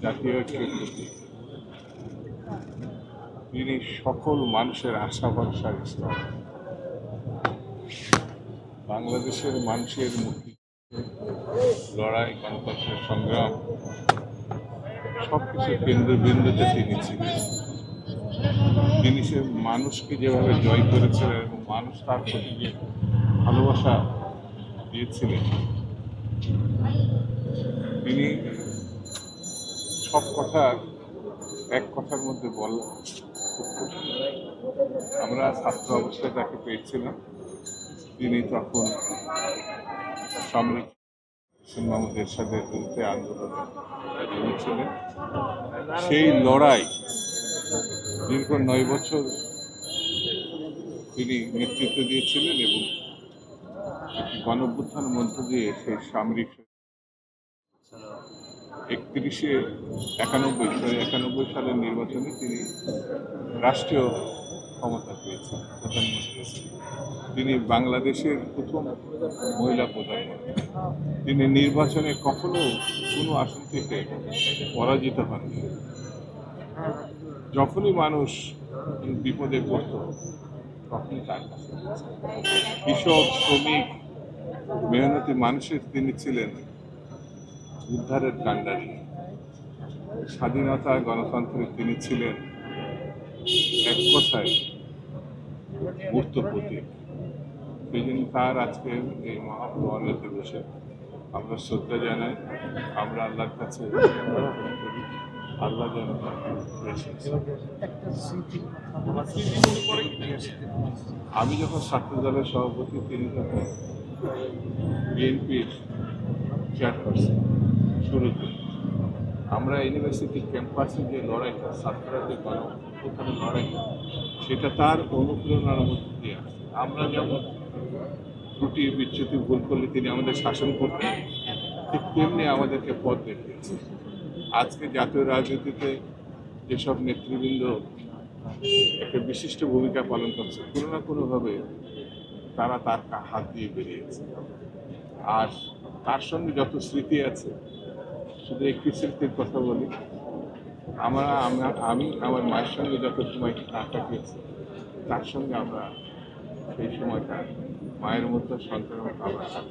জাতীয় ঐক্যের প্রতীক। তিনি সকল মানুষের আশা ভরসার স্থল। বাংলাদেশের মানুষের মুক্তি লড়াই, গণতন্ত্রের সংগ্রাম সবকিছুর কেন্দ্রবিন্দুতে তিনি ছিলেন। তিনি সে মানুষকে যেভাবে জয় করেছিলেন এবং মানুষ তার প্রতি যে ভালোবাসা দিয়েছিলেন, তিনি সব কথা এক কথার মধ্যে বলা খুব কঠিন। আমরা ছাত্র অবস্থায় তাকে পেয়েছিলাম। তিনি তখন সামরিক মাহমুদ এরশাদের বিরুদ্ধে আন্দোলনে নেমেছিলেন। সেই লড়াই দীর্ঘ 9 বছর তিনি নেতৃত্ব দিয়েছিলেন এবং একটি গণঅভ্যুত্থানের মধ্য দিয়ে সেই সামরিক 91 সালের নির্বাচনে তিনি রাষ্ট্রীয় ক্ষমতা পেয়েছেন, প্রধানমন্ত্রী। তিনি বাংলাদেশের প্রথম মহিলা প্রধানমন্ত্রী। তিনি নির্বাচনে কখনো কোনো আসন থেকে পরাজিত হননি। যখনই মানুষ বিপদে পড়ত তখনই তার কাছে কৃষক, শ্রমিক, মেহনতি মানুষের তিনি ছিলেন উদ্ধারের কাণ্ডারি। স্বাধীনতা, গণতন্ত্রের তিনি ছিলেন এক কথায় মূর্ত প্রতীক। সেই জন্য তার আজকে এই মহাপ্রয়াণ দিবসে আমরা শ্রদ্ধা জানাই। আমরা আল্লাহর কাছে আল্লাহ যেন আমি যখন ছাত্র দলের সভাপতি, তিনি তখন বিএনপির চেয়ারপারসন। শুরুতে আমরা ইউনিভার্সিটি ক্যাম্পাসে যে লড়াইটা, ছাত্ররা যে গণঅভ্যুত্থানের লড়াইটা, সেটা তার অনুপ্রেরণার মধ্যে দিয়ে আসছে। আমরা যেমন ত্রুটি বিচ্যুতি ভুল করলে তিনি আমাদের শাসন করতেন, ঠিক তেমনি আমাদেরকে পথ দেখিয়েছে। আজকে জাতীয় রাজনীতিতে যেসব নেতৃবৃন্দ একটা বিশিষ্ট ভূমিকা পালন করছে, কোনো না কোনোভাবে তারা তার হাত দিয়ে বেরিয়েছে। আর তার সঙ্গে যত স্মৃতি আছে, শুধু একটি স্মৃতির কথা বলি, আমি আমার মায়ের সঙ্গে যত সময় কাটিয়েছি, তার সঙ্গে আমরা সেই সময়টা মায়ের মতো সন্তান আমরা কাটিয়েছি।